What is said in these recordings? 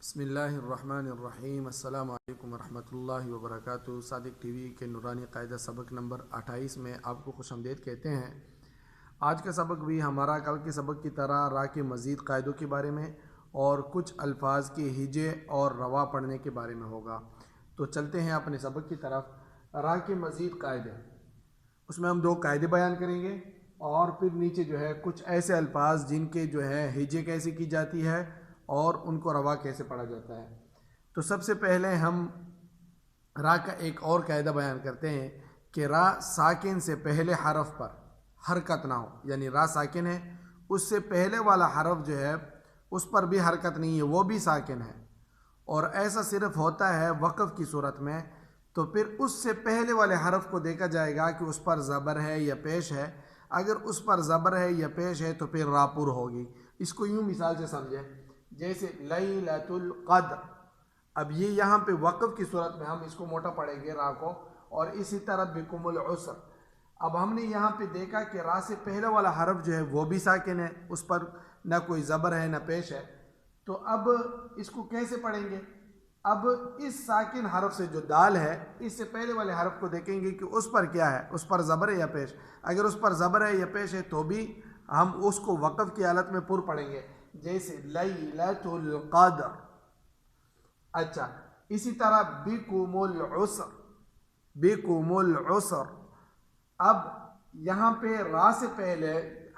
بسم اللہ الرحمن الرحیم۔ السلام علیکم ورحمۃ اللہ وبرکاتہ۔ صادق ٹی وی کے نورانی قاعدہ سبق نمبر 28 میں آپ کو خوش آمدید کہتے ہیں۔ آج کا سبق بھی ہمارا کل کے سبق کی طرح را کے مزید قاعدوں کے بارے میں اور کچھ الفاظ کے ہجے اور روا پڑھنے کے بارے میں ہوگا۔ تو چلتے ہیں اپنے سبق کی طرف۔ را کے مزید قاعدے، اس میں ہم 2 قاعدے بیان کریں گے اور پھر نیچے جو ہے کچھ ایسے الفاظ جن کے جو ہے ہجے کیسے کی جاتی ہے اور ان کو روا کیسے پڑھا جاتا ہے۔ تو سب سے پہلے ہم را کا ایک اور قاعدہ بیان کرتے ہیں کہ را ساکن سے پہلے حرف پر حرکت نہ ہو، یعنی را ساکن ہے، اس سے پہلے والا حرف جو ہے اس پر بھی حرکت نہیں ہے، وہ بھی ساکن ہے، اور ایسا صرف ہوتا ہے وقف کی صورت میں۔ تو پھر اس سے پہلے والے حرف کو دیکھا جائے گا کہ اس پر زبر ہے یا پیش ہے۔ اگر اس پر زبر ہے یا پیش ہے تو پھر را پر ہوگی۔ اس کو یوں مثال سے سمجھیں، جیسے لیلۃ القدر، اب یہ یہاں پہ وقف کی صورت میں ہم اس کو موٹا پڑھیں گے را کو، اور اسی طرح بکم العسر۔ اب ہم نے یہاں پہ دیکھا کہ را سے پہلے والا حرف جو ہے وہ بھی ساکن ہے، اس پر نہ کوئی زبر ہے نہ پیش ہے۔ تو اب اس کو کیسے پڑھیں گے؟ اب اس ساکن حرف سے جو دال ہے، اس سے پہلے والے حرف کو دیکھیں گے کہ اس پر کیا ہے، اس پر زبر ہے یا پیش۔ اگر اس پر زبر ہے یا پیش ہے تو بھی ہم اس کو وقف کی حالت میں پر پڑھیں گے، جیسے لیلۃ القدر۔ اچھا، اسی طرح بکم العسر، بکم العسر۔ اب یہاں پہ را سے پہلے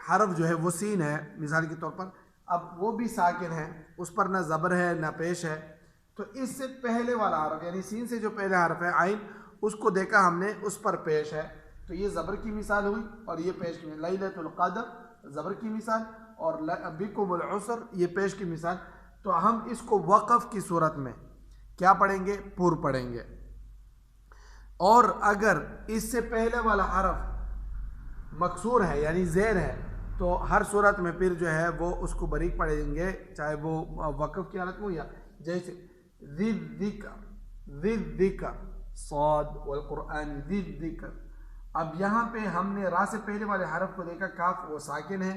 حرف جو ہے وہ سین ہے مثال کے طور پر، اب وہ بھی ساکن ہے، اس پر نہ زبر ہے نہ پیش ہے۔ تو اس سے پہلے والا حرف یعنی سین سے جو پہلے حرف ہے عین، اس کو دیکھا ہم نے اس پر پیش ہے، تو یہ زبر کی مثال ہوئی اور یہ پیش کی مثال۔ لیلۃ القدر زبر کی مثال اور بکم العسر یہ پیش کی مثال۔ تو ہم اس کو وقف کی صورت میں کیا پڑھیں گے؟ پر پڑھیں گے۔ اور اگر اس سے پہلے والا حرف مکسور ہے یعنی زیر ہے تو ہر صورت میں پھر جو ہے وہ اس کو باریک پڑھیں گے، چاہے وہ وقف کی حالت میں ہو یا جیسے ذی الذکر، ذی الذکر، صاد والقرآن ذی الذکر۔ اب یہاں پہ ہم نے را سے پہلے والے حرف کو دیکھا، کاف وہ ساکن ہے،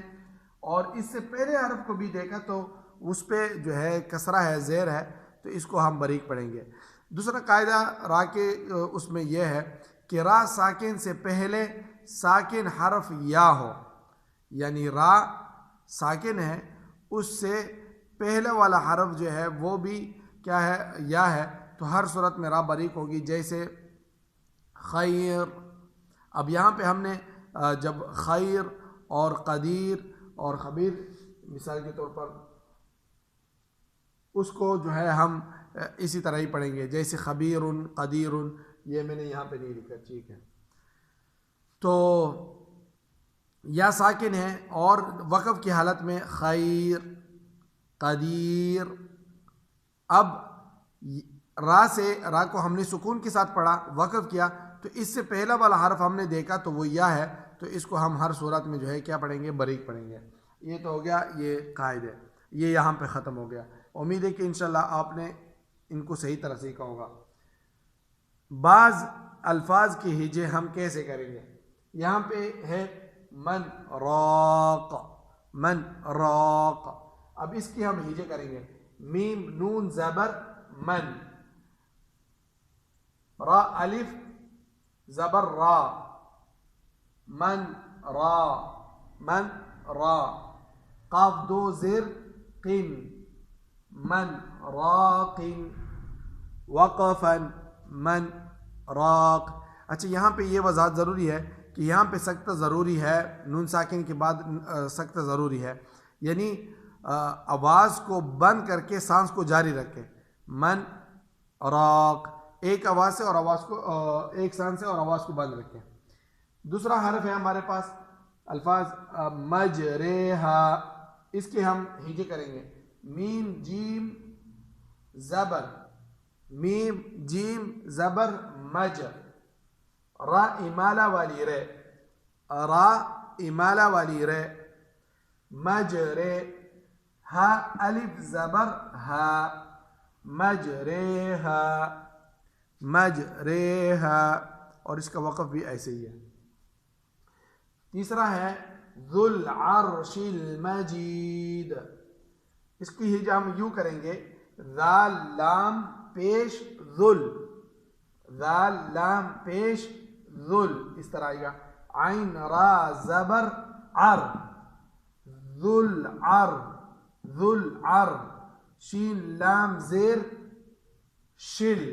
اور اس سے پہلے حرف کو بھی دیکھا تو اس پہ جو ہے کسرہ ہے، زیر ہے، تو اس کو ہم باریک پڑھیں گے۔ دوسرا قاعدہ را کے اس میں یہ ہے کہ را ساکن سے پہلے ساکن حرف یا ہو، یعنی را ساکن ہے، اس سے پہلے والا حرف جو ہے وہ بھی کیا ہے؟ یا ہے، تو ہر صورت میں را باریک ہوگی، جیسے خیر۔ اب یہاں پہ ہم نے جب خیر اور قدیر اور خبیر مثال کے طور پر اس کو جو ہے ہم اسی طرح ہی پڑھیں گے، جیسے خبیر قدیر، یہ میں نے یہاں پہ نہیں لکھا، ٹھیک ہے۔ تو یا ساکن ہے اور وقف کی حالت میں خیر، قدیر۔ اب را کو ہم نے سکون کے ساتھ پڑھا، وقف کیا، تو اس سے پہلا والا حرف ہم نے دیکھا تو وہ یا ہے، تو اس کو ہم ہر صورت میں جو ہے کیا پڑھیں گے؟ باریک پڑھیں گے۔ یہ تو ہو گیا یہ قاعدے، یہ یہاں پہ ختم ہو گیا۔ امید ہے کہ انشاءاللہ آپ نے ان کو صحیح طرح سیکھا ہوگا۔ بعض الفاظ کی ہجے ہم کیسے کریں گے؟ یہاں پہ ہے من راق، من راق۔ اب اس کی ہم ہجے کریں گے، میم نون زبر من، را الف زبر را، من را، من را، قاف دو زر قن، من راق، وقفا من راق۔ اچھا، یہاں پہ یہ وضاحت ضروری ہے کہ یہاں پہ سکتہ ضروری ہے، نون ساکن کے بعد سکتہ ضروری ہے، یعنی آواز کو بند کر کے سانس کو جاری رکھے، من راق، ایک آواز سے اور آواز کو ایک سانس سے اور آواز کو بند رکھے۔ دوسرا حرف ہے ہمارے پاس الفاظ مجریہا، اس کے ہم ہجے کریں گے، میم جیم زبر، میم جیم زبر مج، را امالہ والی رے، را امالہ والی رے، مجرے، ہا الف زبر ہا، مجریہا، مجریہا، اور اس کا وقف بھی ایسے ہی ہے۔ تیسرا ہے ذو العرش المجید، اس کی ہجا ہم یوں کریں گے، ذال لام پیش ذل، ذال لام پیش ذل، اس طرح آئے گا. عین را زبر عر، ذل عر، ذل عر. شین لام زیر شل،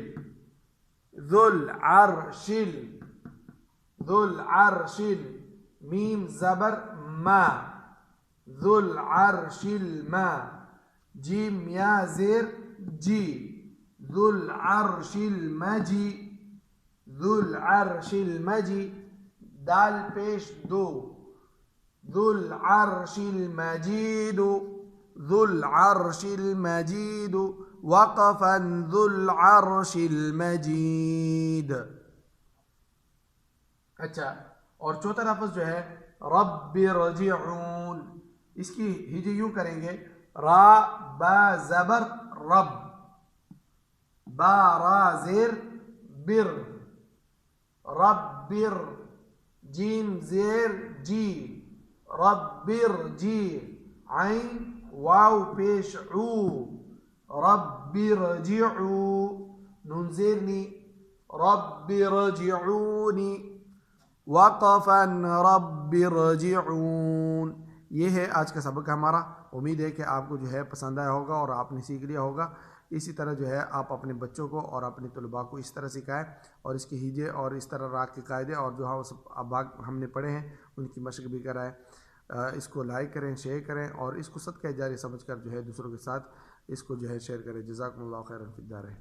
ذل عرشل، ذل عرشل. میم زبر ما، ذل عرشل ما. جیم یا زیر جی، ذل عرشل مجی، ذل عرشل مجی. دال پیش دو، ذل عرشل مجید، ذل عرشل مجید. وقفا ذل عرشل مجید. اچھا، اور چوتھا لفظ جو ہے رب ارجعون، اس کی ہجے یوں کریں گے، را با زبر رب، با را زیر بر، رب بر. جیم زیر جی، رب ارجی. عین واو پیش عو، رب ارجعو. نون زیر نی، رب ارجعونی. وقفا رب ارجعون. یہ ہے آج کا سبق ہمارا. امید ہے کہ آپ کو جو ہے پسند آیا ہوگا اور آپ نے سیکھ لیا ہوگا. اسی طرح جو ہے آپ اپنے بچوں کو اور اپنے طلباء کو اس طرح سکھائیں، اور اس کی ہیجے اور اس طرح راگ کے قاعدے اور جو ہم نے پڑھے ہیں ان کی مشق بھی کرائیں. اس کو لائک کریں، شیئر کریں، اور اس کو صدقہ جاری سمجھ کر جو ہے دوسروں کے ساتھ اس کو جو ہے شیئر کریں. جزاکم اللہ خیرا فی الدارین.